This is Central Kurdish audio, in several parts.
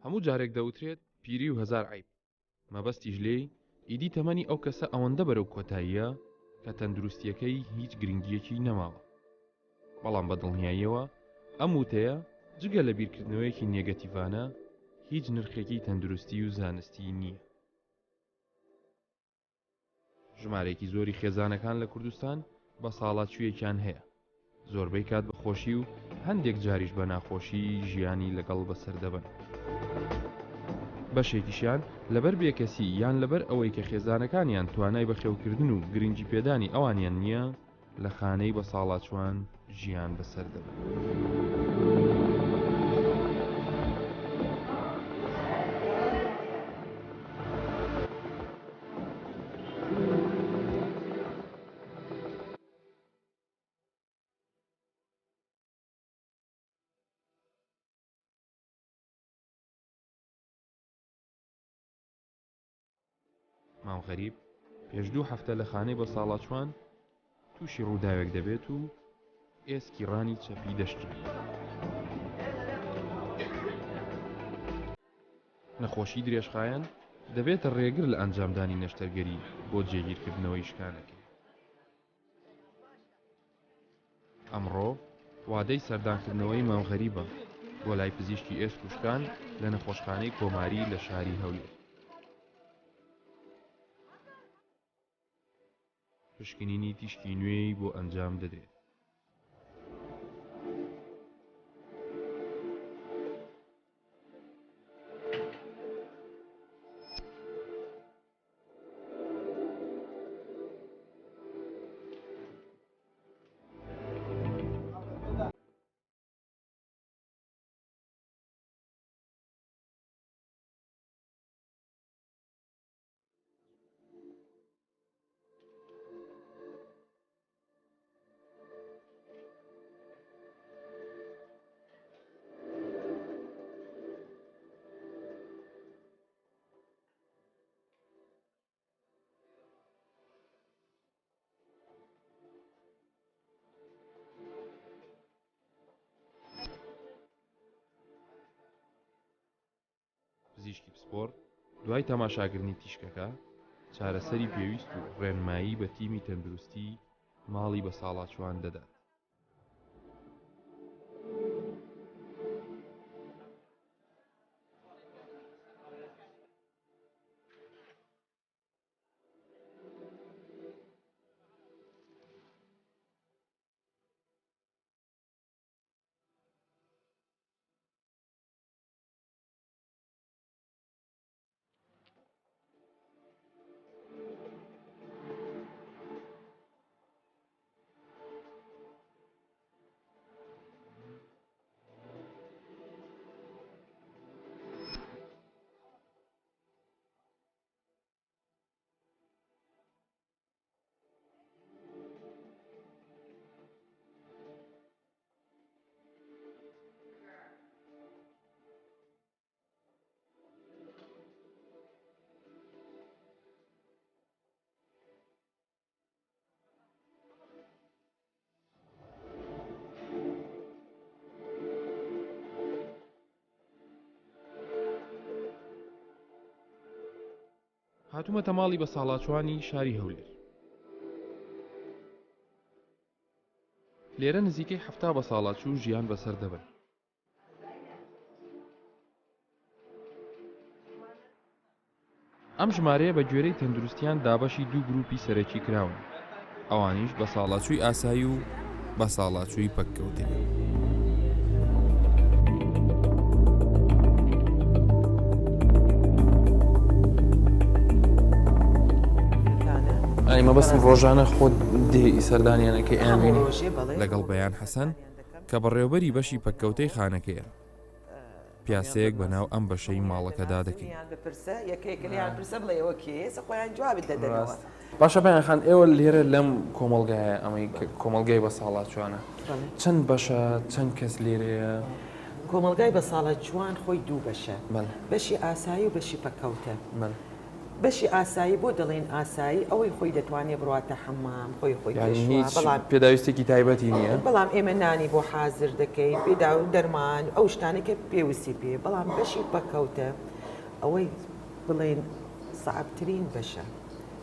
هەموو جارێک دەوترێت پیری و هەزار عیب مەبەستیش لێی ئیدی تەمەنی ئەو کەسە ئەوەندە بەرەو کۆتاییە کە تەندروستیەکەی هیچ گرنگیەکی نەماوە بەڵام بە دڵنیاییەوە ئەم وتەیە جگە لە بیرکردنەوەیەکی نێگەتیڤانە هیچ نرخێکی تەندروستی و زانستی نییە. ژمارێکی زۆری خێزانەکان لە کوردستان بە ساڵاتچوویەکیان هەیە زۆربەی کات بە خۆشی و هەندێک جاریش بە ناخۆشی ژیانی لەگەڵ بەسەر دەبن. بەشێکیشیان لەبەر بێکەسی یان لەبەر ئەوەی کە خێزانەکانیان توانای بەخێوکردن و گرنگی پێدانی ئەوانیان نییە لە خانەی بە ساڵاتچوان ژیان بەسەر دەبن. ماو غەریب پێش 2 هەفتە لە خانەی بە ساڵاتچوان تووشی ڕووداوێک دەبێت و ئێسکی ڕانی چەپی دەشتێت. نەخۆشی درێژخایەن دەبێتە ڕێگر لە ئەنجامدانی نەشتەرگەری بۆ جێگیرکردنەوەی شکانەکەی. ئەمڕۆ وادەی سەردانکردنەوەی ماو غەریبە بۆ لای پزیشکی ئێسک و شکان لە نەخۆشخانەی کۆماری لە شاری هەولێر. پشکنینی تیشکی نوێی بۆ ئەنجام دەدرێت. پزیشکی پسپۆر دوای تەماشاکردنی تیشکەکە چارەسەری پێویست و ڕێنمایی بە تیمی تەندروستی ماڵی بە ساڵاتچوان دەدات. هاتوومەتە ماڵی بە ساڵاتچوانی شاری هەولێر. لێرە نزیکەی 70 بە ساڵاتچوو ژیان بەسەر دەبن. ئەم ژمارەیە بە گوێرەی تەندروستیان دابەشی 2 گروپی سەرەکی کراون، ئەوانیش بە ساڵاتچووی ئاسایی و بە ساڵاتچووی پەککەوتێ. مەبەستم ڕۆژانە خۆت دێی سەردانیانەکەی ئامێنی لەگەڵ بەیان حەسەن کە بەڕێوەبەری بەشی پەککەوتەی خانەکەیە. پیاسەیەک بەناو ئەم بەشەی ماڵەکەدا دەکەین. باشە بەیان خان ئێوە لێرە لەم کۆمەڵگایە ئەمەی کۆمەڵگای بە ساڵاتچوانە چەند بەشە چەند کەس لێرەیە؟ کۆمەڵگای بە ساڵاتچوان خۆی 2 بەشە، بەشی ئاسایی و بەشی پەککەوتە. بەشی ئاسایی بۆ دەڵێن ئاسایی ئەوەی خۆی دەتوانێت بڕاتە حەمام خۆی یعنی هیچ بەڵام پێداویستێکی تایبەتی نییە بەڵام ئێمە نانی بۆ حازر دەکەین پێدا و دەرمان ئەو شتانێکە پێویستی پێ بەڵام بەشی پەکەوتە ئەوەی بڵێن سەعبترین بەشە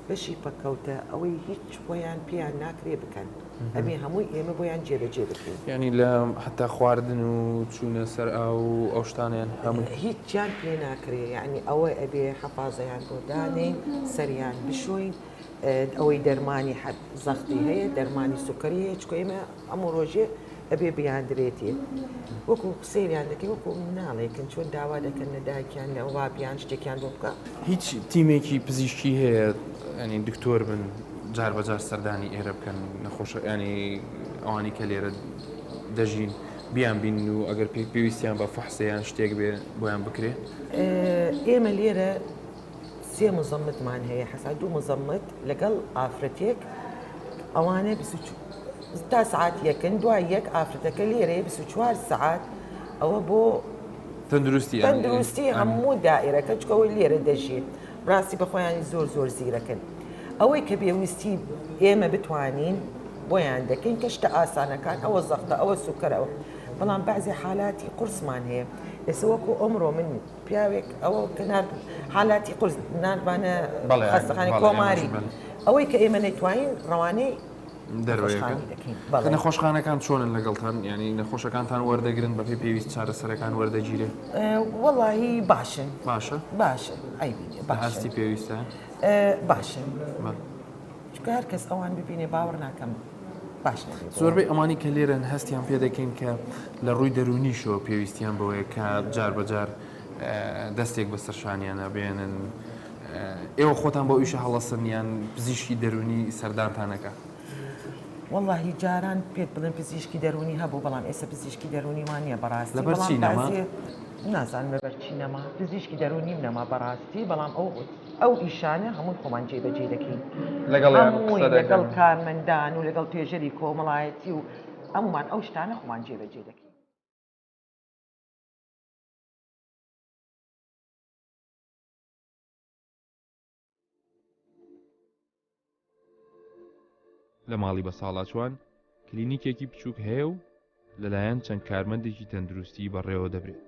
بەشی پەکەوتە ئەوەی هیچ بۆیان پێیان ناکرێ بکەن ئەبێ هەمووی ئێمە بۆیان جێبەجێ بکەین ینی لە حتا خواردن و چوونە سەر ئەو شتانیان هەموو هیچ جان پێ ناکرێ یعنی ئەوە ئەبێ حەفازەیان بۆ دانین سەریان بشوین ئەوەی دەرمانی حەد زەختی هەیە دەرمانی سوکەری هەیە چکە ئێمە ئەمە ڕۆژێ ئەبێ بیاندرێتێ وەکو سێریان دەکەی وەکو ناڵێکن چۆن داوا دەکەن لە دایکیان لە وابیان شتێکیان بۆ بکە هیچ تیمێکی پزیشکی هەیە ینی دکتۆر بن جار بەجار سەردانی ئێرە بکەن نەخۆشە ینی ئەوانی کە لێرە دەژین بیان بین و ئەگەر پێویستیان بە فەحسەیان شتێک بێ بۆیان بکرێ ئێمە لێرە سێ مزەمتمان هەیە حەسا دوو مزەمت لەگەڵ ئافرەتێک ئەوانە تا سعات یەکن دوای یەک ئافرەتەکە لێرەیە 24 سعات ئەوە بۆ تەندروستی هەموو دائیرەکە چکەوەی لێرە دەژێت ڕاستی بەخۆیانی زۆر زیرەکەن ئەوەی کە پێویستی ئێمە بتوانین بۆیان دەکەین کە شتە ئاسانەکان ئەوە زەختە ئەوە سوکەرەوە بەڵام بەعزی حالاتی قورسمان هەیە ئێستا وەکو ئەمڕۆ من پیاوێک ئەوە کە حالاتی قورس نانبانە خەستەخانی کۆماری ئەوەی کە ئێمە نەیتوانین ڕەوانەی نەخۆشخانەکان چۆنن لەگەڵتان ینی نەخۆشەکانتان وەردەگرن بە پێویست چارەسەرەکان وەردەگیرێ وەڵاهی باشن باشە ئەیبینێ هەستی پێویستە باشن چکە هەر کەس ئەوان ببینێ باوەڕ ناکەم باش زۆربەی ئەمانی کە لێرەن هەستیان پێ دەکەین کە لە ڕووی دەرونیشەوە پێویستیان بەوەیە کە جار بەجار دەستێک بەسەرشانیانە بێنن ئێوە خۆتان بۆ ئیشە هەڵەسەنیان پزیشکی دەرونی سەردانتانەکە واللهی جاران پێت بڵێن پزیشکی دەرونی هەبوو بەڵام ئێستا پزیشکی دەرونی وانە بەڕاستی لەبەرچی نەما نازانم لەبەرچی نەما پزیشکی دەرونیم نەما بەڕاستی بەڵام ئەو ئیشانە هەمووی خۆمان جێبەجێ دەکەین لەگەڵ کارمەندان و لەگەڵ پێژەری کۆمەڵایەتی و هەمومان ئەو شتانە خۆمان جێبەجێ دەکەین لە ماڵی بە ساڵاچوان کلینیکێکی بچووک هەیە و لەلایەن چەند کارمەندێکی تەندروستی بەڕێوە دەبرێت.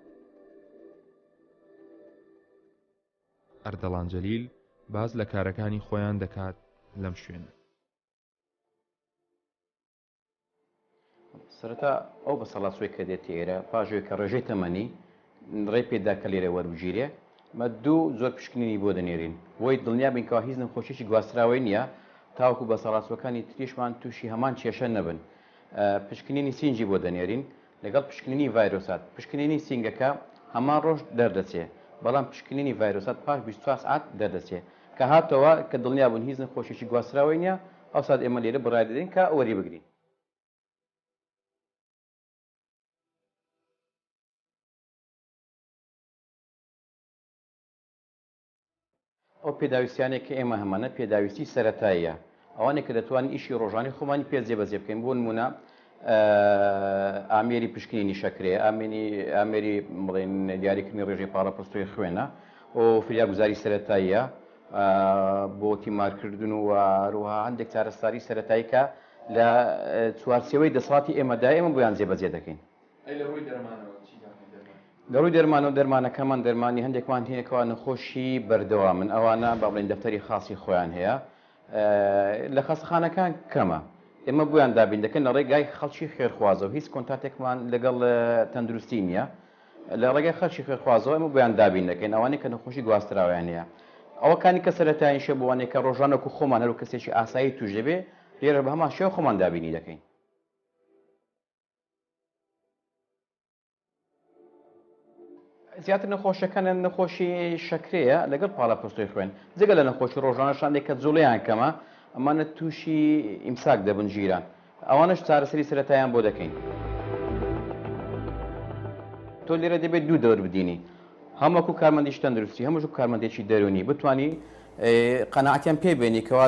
ئەردەڵان جەلیل باز لە کارەکانی خۆیان دەکات لەم شوێنە. سەرەتا ئەو بە سەڵاتسوی کە دێتی ئێرە پاژێک کە ڕێژەی تەمەنی ڕێ پێدا کە لێرە وەربژیرێ مە دوو زۆر پشکنینی بۆ دەنێرین بۆی دڵنیا بینکەوە هیچ نەخۆشیی گواستراوی نییە تاوکو بە سەڵاتسوەکانی تریشمان تووشی هەمان کێشە نەبن. پشکنینی سینجی بۆ دەنێرین لەگەڵ پشکنینی ڤایرۆسات پشکنینی سینگەکە هەمان ڕۆژ دەردەچێ بەڵام پشکنینی ڤایرۆسات پاش 24 ساعت دەردەچێ کە هاتەوە کە دڵنیا بوون هیچ نەخۆشیی گواستراوی نییە ئەو سات ئێمە لێرە بڕای دەدەین کە وەری بگرین. ئەو پێداویستیانێک کە ئێمە هەمانە پێداویستی سەرەتاییە ئەوانێک کە دەتوانین ئیشی ڕۆژانی خۆمانی پێ جێبەجێ بکەین بۆ نمونە ئامێری پشکنینی شەکرێ ئامێری بڵێن دیاریکردنی ڕێژەی پاڵەپڕستوی خوێنە و فریاگوزاری سەرەتاییە بۆ تیمارکردن و هەروەها هەندێک چارەسەری سەرەتایی کە لە چوارچێوەی دەسەڵاتی ئێمەدا ئێمە بۆیان جێبەجێ دەکەین. لەڕووی دەرمانەوە دەرمانەکەمان دەرمانی هەندێکمان هەیەکەوە نەخۆشی بەردەوامن ئەوانە با بڵێن دەفتەری خاصی خۆیان هەیە لە خەستەخانەکان کەمە ئێمە بۆیان دابین دەکەن لە ڕێگای خەڵکی خێرخوازەوە هیچ کۆنتاتێکمان لەگەڵ تەندروستی نییە لە ڕێگای خەڵکی خێرخوازەوە ئێمە بۆیان دابین دەکەین ئەوانەی کە نەخۆشی گواستراویان هەیە ئەوەکانی کە سەرەتاییشە بۆوانێک کە ڕۆژانەکو خۆمان هەرو کەسێکی ئاسایی توش دەبێ لێرە بە هەمان شێوە خۆمان دابینی دەکەین. زیاتر نەخۆشەکانە نەخۆشی شەکرەیە لەگەڵ پاڵەپڕستوی خوێن جگە لە نەخۆشی ڕۆژانەشانێک کە جوڵەیان کەمە ئەمانە تووشی ئیمساک دەبن ژیران ئەوانش چارەسەری سەرەتاییان بۆ دەکەین. تۆ لێرە دەبێت دوو دەور بدینی هەمووەکو کارمەندیش تەندروستی هەمووش کارمەندێکی دەرونی بتوانی قەناعەتیان پێبێنی کەوا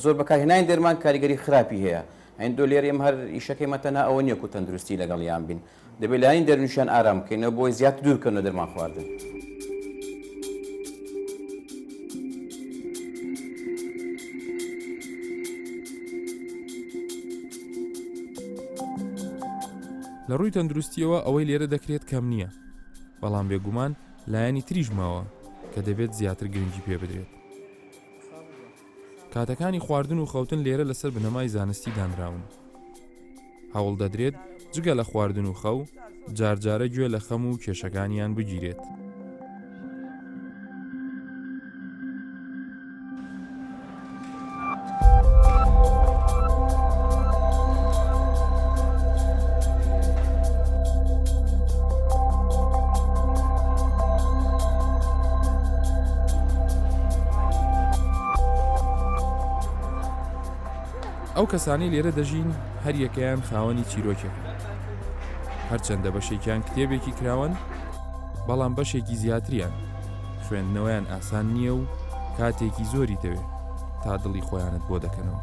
زۆر بەکارهێنانی دەرمان کاریگەری خراپی هەیە ئەین دۆ لێرە ئێمە هەر ئیشەکەی مەتەنها ئەوە نییە و تەندروستی لەگەڵیان بین دەبێت لایەن دەرونیشیان ئارام بکەینەوە بۆی زیاتر دوورکەنەوە دەرمان خواردن. لە ڕووی تەندروستیەوە ئەوەی لێرە دەکرێت کەم نییە، بەڵام بێگومان لایەنی تریش ماوە کە دەبێت زیاتر گرنگی پێ بدرێت. کاتەکانی خواردن و خەوتن لێرە لەسەر بنەمای زانستی دانراون. هەوڵ دەدرێت جگە لە خواردن و خەو جارجارە گوێ لە خەم و کێشەکانیان بگیرێت. ئەو کەسانی لێرە دەژین هەر یەکەیان خاوەنی چیرۆکێک، هەرچەندە بەشێکیان کتێبێکی کراون، بەڵام بەشێکی زیاتریان خوێندنەوەیان ئاسان نییە و کاتێکی زۆری دەوێت تا دڵی خۆیانت بۆ دەکەنەوە.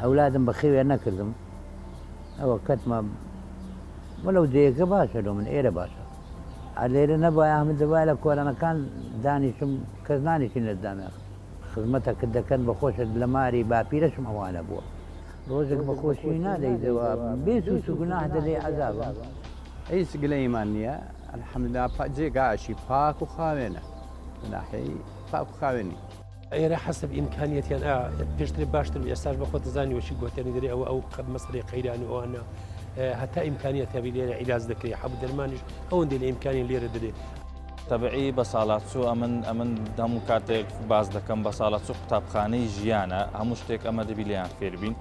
ئەولادم بەخێوێ نەکردم، ئەوە کەتمە وەلەو دەیەکە باشە لۆ من ئێرە باشە. لێرە نەبووە ئەحمەد دەبای لە کۆرانەکان دانیشم کەس نانیشین لە دامێخ خزمەتە کە دەکەن بەخۆشت لە ماری باپیرەشم ئەوانە بووە. ڕۆژێک بەخۆشی نادەیتەوە بێ سووس و گوناح دەدەی عەزابە. هیچ گلەیمان نییە ئەلحەمدوللا جێگاشی پاک و خاوێنە ناحەی پاک و خاوێنی. ئێرە حەسب ئیمکانیەتیان پێشتر باشتر ئێستاش بە خۆت دەزانی وەشی گوتێنی دەری ئەو مەسەلەی قەیرانی ئەوانە هەتا ئیمکانیەت هەبی لێرە عیلاج دەکرێت حەبوو دەرمانیش ئەوەندێ لە ئیمکانی لێرە دەدێت. تەبعی بە ساڵاتچوو ئەمن هەموو کاتێک باز دەکەم بە ساڵاتچوو قوتابخانەی ژیانە هەموو شتێک ئەمە دەبی لێیان فێربین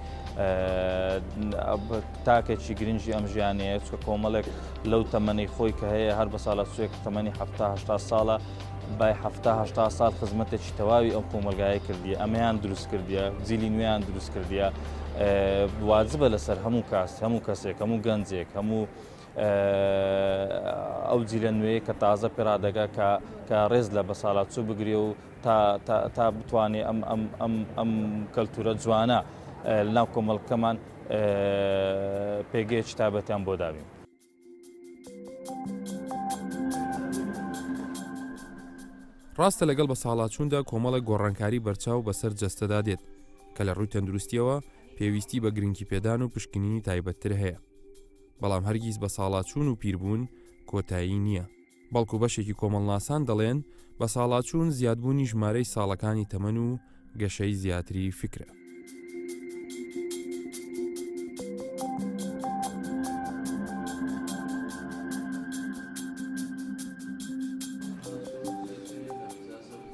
تاکێکی گرنگی ئەم ژیانەیە چکە کۆمەڵێک لەو تەمەنی خۆی کە هەیە هەر بە ساڵاتچووێک تەمەنی 70 ساڵە بای 70 ساڵ خزمەتێکی تەواوی ئەم کۆمەلگایە کردیە ئەمەیان دروست کردیە جیلی نوێیان دروست کردیە واجبە لەسەر هەموو کەسێک هەموو گەنجێک هەموو ئەو جیلە نوێی کە تازە پێرادەگا کە ڕێز لە بە ساڵاتچوو بگرێ و تا بتوانێت ئەم کەلتورە جوانە لەناو کۆمەڵکەمان پێگەیەکی تایبەتیان بۆ دابین. ڕاستە لەگەڵ بە ساڵاتچووندا کۆمەڵە گۆڕانکاری بەرچاو بەسەر جەستەدا دێت کە لە ڕووی تەندروستیەوە پێویستی بە گرنگی پێدان و پشکنینی تایبەتتر هەیە، بەڵام هەرگیز بە ساڵاتچوون و پیربوون کۆتایی نییە. بەڵکو بەشێکی کۆمەڵناسان دەڵێن بە ساڵاتچوون زیادبوونی ژمارەی ساڵەکانی تەمەن و گەشەی زیاتری فکرە.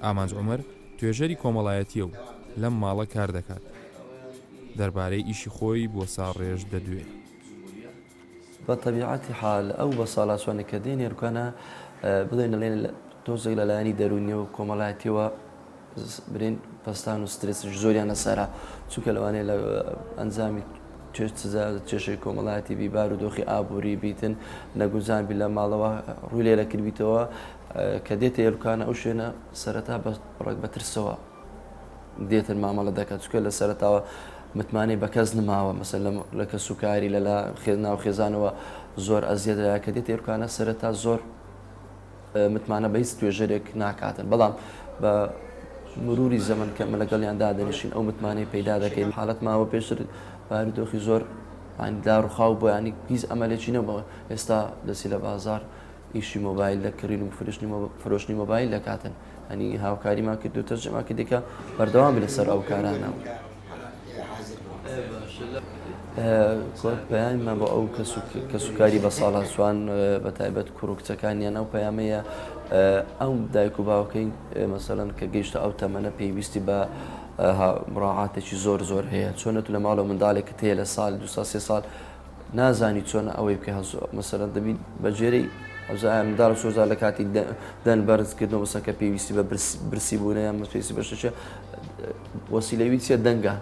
ئامانج عومەر توێژەری کۆمەڵایەتیە و لەم ماڵە کار دەکات، دەربارەی ئیشی خۆی بۆ ساڕێژ دەدوێت. بە تەبیعەتی حال ئەو بە ساڵاتچوانێک کە دێنێ ڕووکانە بڵێن لەڵێن تۆزێک لەلایەنی دەرونیەوە و کۆمەڵایەتیەوە برین پەستان و سترێسش زۆریان لەسەرا چونکە لەوانەیە لە ئەنجامی کێشەی کۆمەڵایەتی بیبار و دۆخی ئابووری بیتن نەگوزان بی لە ماڵەوە ڕووی لێرە کردبییتەوە کە دێتە ئێرکانە ئەو شوێنە سەرەتا بەڕێک بەترسەوە دێتن مامەڵە دەکات چکە لە سەرەتاوە متمانەی بە کەس نماوە مەسەر لە کە سوکاری لەلا ناو خێزانەوە زۆر ئەزیێتەیە کە دێت ئێرکانە سەرەتا زۆر متمانە بە هیچ توێژەرێک ناکاتن، بەڵام بە مروری زەمن کە مە لەگەڵیاندا دەنیشین ئەو متمانەی پەیدا دەکەین حالەت ماوە پێشتر بارودۆخی زۆر داڕوخاو بۆ ینی گیز ئەمەلێکی نەبەوە ئێستا دەسی لە بازار ئیشی مۆبایل دەکردین و فرۆشتنی مۆبایل دەکاتن هەنی هاوکاریمان کرد و تەرجەما کردێکە بەردەوام لەسەر ئەو کارانە. پەیامیمان بۆ ئەو کە سوکاری بە ساڵاتچوان بە تایبەت کوڕ و کچەکانیان ئەو پەیامەیە ئەو دایک و باوکەی مەسەڵەن کە گەیشتە ئەو تەمەنە پێویستی بە مڕاعاتێکی زۆر هەیە چۆنەت لە ماڵەوە منداڵێکت هەیە لە ساڵ 2 ساڵ نازانی چۆنە ئەوەی بکە مەسەڵەن دەبین بەجێرەی ئەوزای منداڵ سۆزار لە کاتی دەن بەرزکردنەوە بەسەکە پێویستی بە برسی بوونە یان پێویستی بەشتە وەسیلەی چیە دەنگە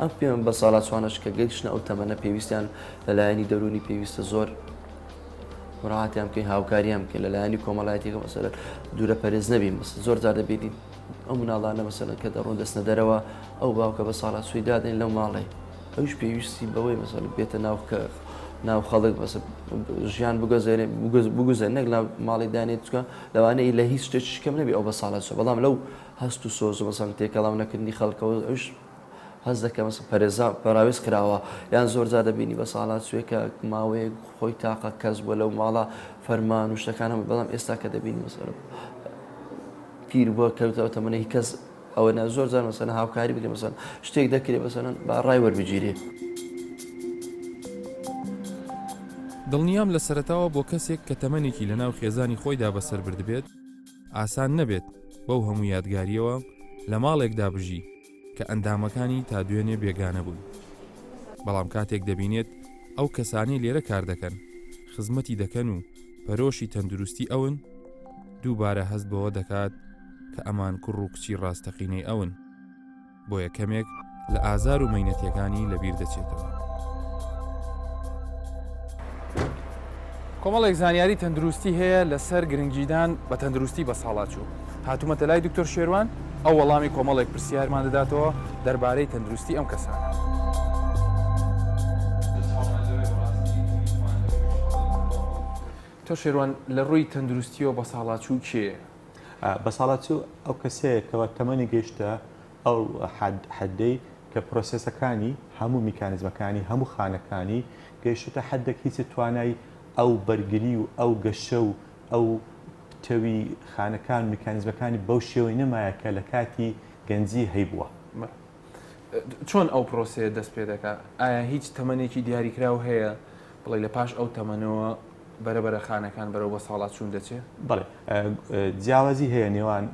ئەم پێم بە ساڵاتچوانش کە گەیشتنە ئەو تەمەنە پێویستیان لەلایەنی دەرونی پێویستە زۆر مڕاعاتیان بکەین هاوکاریان بکەین لەلایەنی کۆمەڵایەتیەکە مەسەلەن دوورە پەرێز نەبین زۆر جار دەبینین ئەو مناڵانە مەسەلەن کە دەڕۆن دەستنە دەرەوە ئەو باوکە بە ساڵاتچووی دادەین لەو ماڵێ ئەوش پێویستی بەوەی مەسەڵ بێتە ناو خەڵک ژیان بگوزێن نەک لە ماڵی دانێت چکە لەوانەیە لە هیچ شتێکی کەم نەبی ئەو بە ساڵاتچوە، بەڵام لەو هەست و سۆز و مەسەڵەن تێکەڵاو نەکردنی خەڵکەوە ئەوش هەز دەکە مەسە پەرێزا پەراویست کراوە یان زۆر جار دەبینی بە ساڵات سوێکە ماوەیەک خۆی تاقە کەس بووە لەو ماڵە فەرمان و شتەکانە بەڵام ئێستا کە دەبینی مەسەر پیر بووە کەوتەوە تەمەنەی کەس ئەوە زۆر جار مەسەن هاوکاری بکە مەسەن شتێک دەکرێت بەسەن با ڕای وەربگیرێ. دڵنیام لە سەرەتاوە بۆ کەسێک کە تەمەنێکی لە ناو خێزانی خۆیدا بەسەر بردبێت ئاسان نەبێت بەو هەموو یادگاریەوە لە ماڵێکدا بژی کە ئەندامەکانی تا دوێنێ بێگانە بوون. بەڵام کاتێک دەبینێت ئەو کەسانی لێرە کار دەکەن خزمەتی دەکەن و پەرۆشی تەندروستی ئەون دووبارە هەست بەوە دەکات کە ئەمان کوڕ و کچی ڕاستەقینەی ئەون بۆ یەکەمێک لە ئازار و مەینەتیەکانی لەبیر دەچێتەوە. کۆمەڵێک زانیاری تەندروستی هەیە لەسەر گرنگجیدان بە تەندروستی بە ساڵاتچوو. هاتوومەتە لای دکتۆر شێروان ئەو وەڵامی کۆمەڵێک پرسیارمان دەداتەوە دەربارەی تەندروستی ئەم کەسانە. تۆ شێروان لە ڕووی تەندروستیەوە بە ساڵاتچوو کێیە؟ بە ساڵاتچوو ئەو کەسەیەکەوە تەمەنی گەیشتە ئەو حەدەی کە پرۆسێسەکانی هەموو میکانیزمەکانی هەموو خانەکانی گەیشتە حەدێک هیچ توانای ئەو بەرگری و ئەو گەشە و ئەو تەوی خانەکان میکانیزمەکانی بەو شێوەی نەمایە کە لە کاتی گەنجی هەیبووە. چۆن ئەو پرۆسەیە دەست پێ دەکات؟ ئایا هیچ تەمەنێکی دیاریکراو هەیە بڵێ لە پاش ئەو تەمەنەوە بەرەبەرە خانەکان بەرەو بە ساڵاتچوون دەچێت؟ بەڵێ جیاوازی هەیە نێوان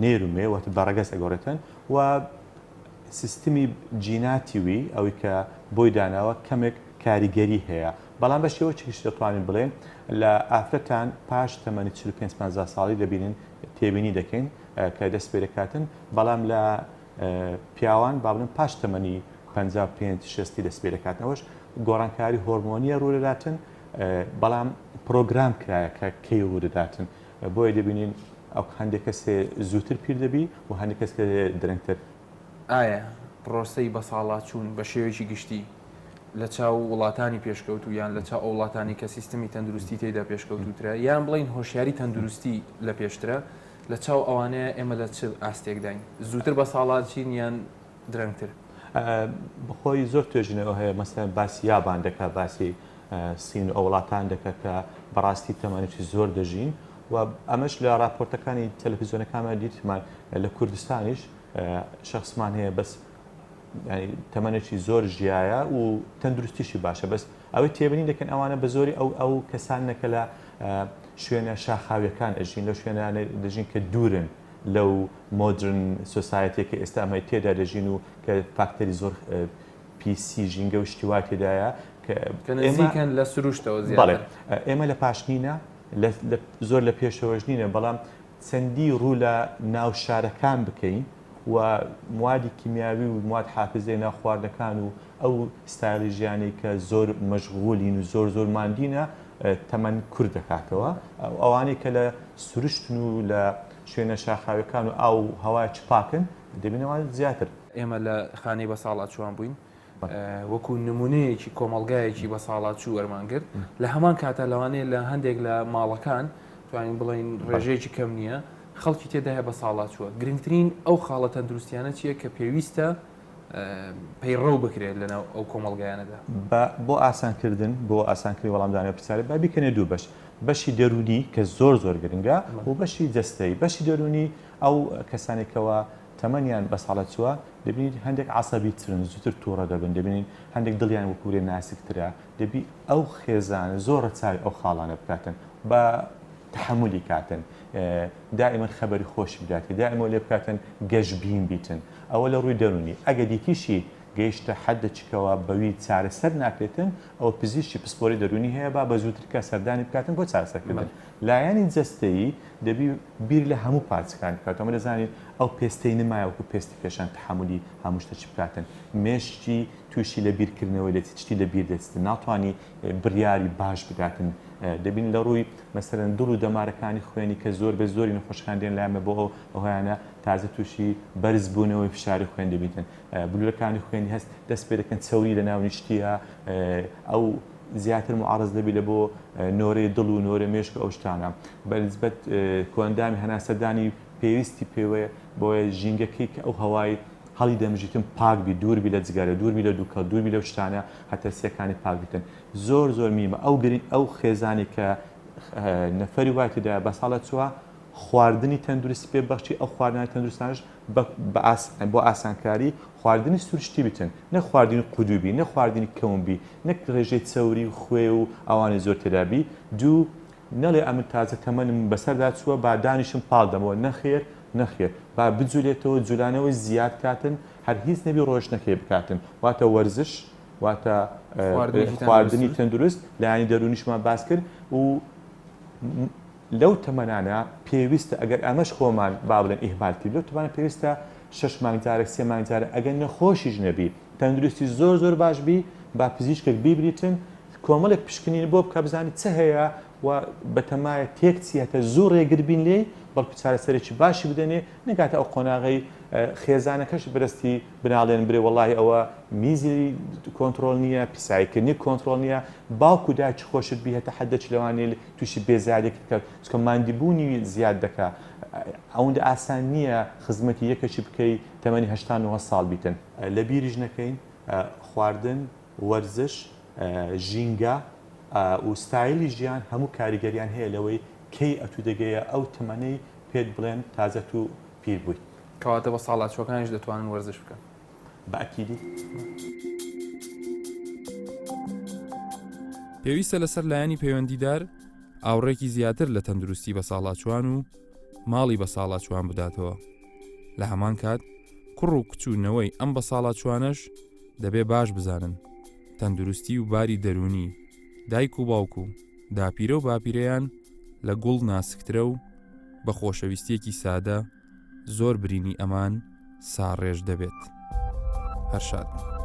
نێر و مێ وەتە بەڕەگەز ئەگۆڕێتن و سیستمی جیناتیوی ئەوەی کە بۆی داناوە کەمێک کاریگەری هەیە. بەڵام بە شێوەیەکیش دەتوانین بڵێن لە ئافرەتان پاش تەمەنی 45 ساڵی دەبینن تێبینی دەکەین کە دەست پێ دەکاتن، بەڵام لە پیاوان با بڵێن پاش تەمەنی 55-60 دەست پێ دەکاتنەوەش گۆڕانکاری هۆرمۆنیە ڕوودەداتن، بەڵام پرۆگرام کرایە کە کەی ڕوودەداتن بۆیە دەبینین ئەو هەندێک کەسێ زووتر پیر دەبی و هەندێک کەس درەنگتر. ئایا پرۆسەی بە ساڵاتچوون بە شێوەیەکی گشتی لە چاو وڵاتانی پێشکەوت و یان لە چاو وڵاتانی کە سیستمی تەندروستی تێدا پێشکەوتوترە یان بڵین هۆشیاری تەندروستی لە پێشترە لە چاو ئەوانەیە ئێمە لە چ ئاستێکداین زووتر بە ساڵاتچین یان درەنگتر؟ بخۆی زۆر توێژنەوە هەیە مەسەن باسی یابان دەکات باسی سین ئەو وڵاتان دەکات کە بەڕاستی تەمەنێکی زۆر دەژین و ئەمەش لە راپۆرتەکانی تەلەڤیزیۆنەکانمان دیتمان لە کوردستانیش شخصمان هەیە بەس تەمەنێکی زۆر ژیایە و تەندروستیشی باشە بەس ئەوەی تێبینی دەکەن ئەوانە بە زۆری ئەو کەسانەکە لە شوێنە شاخاویەکان ئەژین لەو شوێنانە دەژین کە دوورن لەو مۆدرن سۆسایەتێکە ئێستا ئەمە تێدا دەژین و کە فاکتەری زۆر پیسی ژینگە و شتیوا تێدایە کە نزیکەن لە سروشتەوە زیاتر. ئێمە لە پاشنینە زۆر لە پێشەوەش نینە، بەڵام چەندی ڕوو لە ناو شارەکان بکەین و موادی کیمیاوی و مواد حافزەی ناو خواردنەکان و ئەو ستایلی ژیانی کە زۆر مەشغوڵین و زۆر ماندینە تەمەن کورد دەکاتەوە. ئەوانەی کە لە سروشتن و لە شوێنە شاخاوەکان و ئاو هەوای چپاکن دەبینەوە زیاتر. ئێمە لە خانەی بە ساڵاتچوان بووین وەکو نمونەیەکی کۆمەڵگایەکی بە ساڵاتچوو وەرمانگرت لە هەمان کاتە لەوانەیە لە هەندێک لە ماڵەکان توانین بڵین ڕێژەیەکی کەم نییە خەڵکی تێدایە بە ساڵاتچووە. گرنگترین ئەو خاڵە تەندروستیانە چییە کە پێویستە پەیڕەو بکرێت لەناو ئەو کۆمەڵگایانەدا؟ بۆ ئاسانکردن بۆ ئاسانکردنی وەڵامدانی پرسیاری با بیکەنێ دوو بەشی دەرونی کە زۆر گرنگە و بەشی جەستەی. بەشی دەرونی ئەو کەسانێکەوە تەمەنیان بە ساڵاتچووە دەبینیت هەندێک عەسەبی ترن زووتر تووڕە دەبن، دەبینین هەندێک دڵیان وەکوورێ ناسکترە، دەبی ئەو خێزانە زۆر ڕەچاوی ئەو خاڵانە بکاتن بە تحملی کاتن دائما خەبەری خۆشی بداتێ دائما لێ بکاتن گەشببین بیتن. ئەوە لە ڕووی دەرونی. ئەگە دیکیشی گەیشتە حەدەچکەوە بەوی چارەسەر ناکرێتن ئەو پزیشکی پسپۆری دەرونی هەیە با بە زووترکە سەردانی بکاتن بۆ چارەسەرکردن. لایەنی جەستەیی دەبی بیر لە هەموو پارچەکان بکات. ئەمە دەزانین ئەو پێستەی نمایە وەکو پێستی پێشان تحملی هەموو شتە چی بکاتن. مێشتی تووشی لە بیرکردنەوەی دێت چی لە بیر دەچێت ناتوانانی بڕیاری باش بداتن. دەبین لە ڕووی مەسەرەن دڵ و دەمارەکانی خوێنی کە زۆر بە زۆری نەخۆشخاندێن لایمە بۆ ئەوهیانە تازە تووشی بەرز بوونەوەی فشاری خوێن دەبیتن. بلورەکانی خوێنی هەست دەست پێ دەکەن چەوری لە ناو نیشتیە ئەو زیاتر معارض دەبی لە بۆ نۆرەی دڵ و نۆرە مێشک ئەو شتانە بەنسبەت کۆندامی هەناسەدانی پێویستی پێوەیە بۆیە ژینگەکەی کە ئەو هەوای هەڵی دەمژیتم پاکبی دووربی لە جگارە دووربی لە دووکە دووربی لەو شتانە هەتە سیەکانی پاکبیتن زۆر میمە ئەو گرنگ ئەو خێزانی کە نەفەری وای تێدا بە ساڵە چووە خواردنی تەندروستی پێ بەخشی ئەو خواردنی تەندروستانش بۆ ئاسانکاری خواردنی سروشتی بتن نە خواردنی قودوبی نە خواردنی کەومبی نەک ڕێژەی چەوری و خوێ و ئەوانی زۆر تێدابی دوو نەڵێ ئەمن تازە تەمەنم بەسەردا چووە با دانیشم پاڵ دەمەوە نەخێر با بجولێتەوە جولانەوەی زیاد کاتن هەر هیچ نەبی ڕۆژنەکەی بکاتن واتە وەرزش واتە خواردنی تەندروست لایانی دەرونیشمان باس کرد و لەو تەمەنانە پێویستە ئەگەر ئەمەش خۆمان با بڵێن ئیهمالکرد لەو تەمانە پێویستە 6 مانگجارێک 3 مانگجارە ئەگەر نەخۆشیش نەبی تەندروستی زۆر باش بی با پزیشکێک بیبریتن کۆمەڵێک پشکنین بۆ بکە بزانانی چه هەیە و بەتەمایە تێک چیەتە زوو ڕێگربین لێ بەڵکو چارەسەرێکی باشی بدەنێ نەگاتە ئەو قۆناغی خێزانەکەش بەرزتی بناڵێن برێ وەڵی ئەوە میزی کۆنتترۆل نییە پیسایکردنی کۆنتترۆل نییە باوکو داچ خۆشت بی هەتا حدەچ لەوانێ تووشی بێزیادێک بکات چکە ماندیبوونی زیاد دەکات ئەوەندە ئاسان نییە خزمەتی یەکەشی بکەی تەمەنی 89 ساڵ بیتن لە بیریژ نەکەین خواردن وەرزش ژینگە و ستایلی ژیان هەموو کاریگەریان هەیە لەوەی کەی ئەتو دەگەیە ئەو تەمەنەی پێت بڵێن تازە و پیر بوویت کەواتە بە ساڵات چۆکانیش دەتوانن وەرزش بکەن بەئەکیدی پێویستە لەسەر لایەنی پەیوەندیدار ئاوڕێکی زیاتر لە تەندروستی بە ساڵاچوان و ماڵی بە ساڵاچوان بداتەوە لە هەمان کات کوڕ و کچوونەوەی ئەم بە ساڵاچوانەش دەبێ باش بزانن تەندروستی و باری دەرونی دایک و باوکو داپیرە و باپیرەیان لە گوڵ ناسکترە و بە خۆشەویستیەکی سادە زۆر برینی ئەمان ساڕێژ دەبێت هەر شاد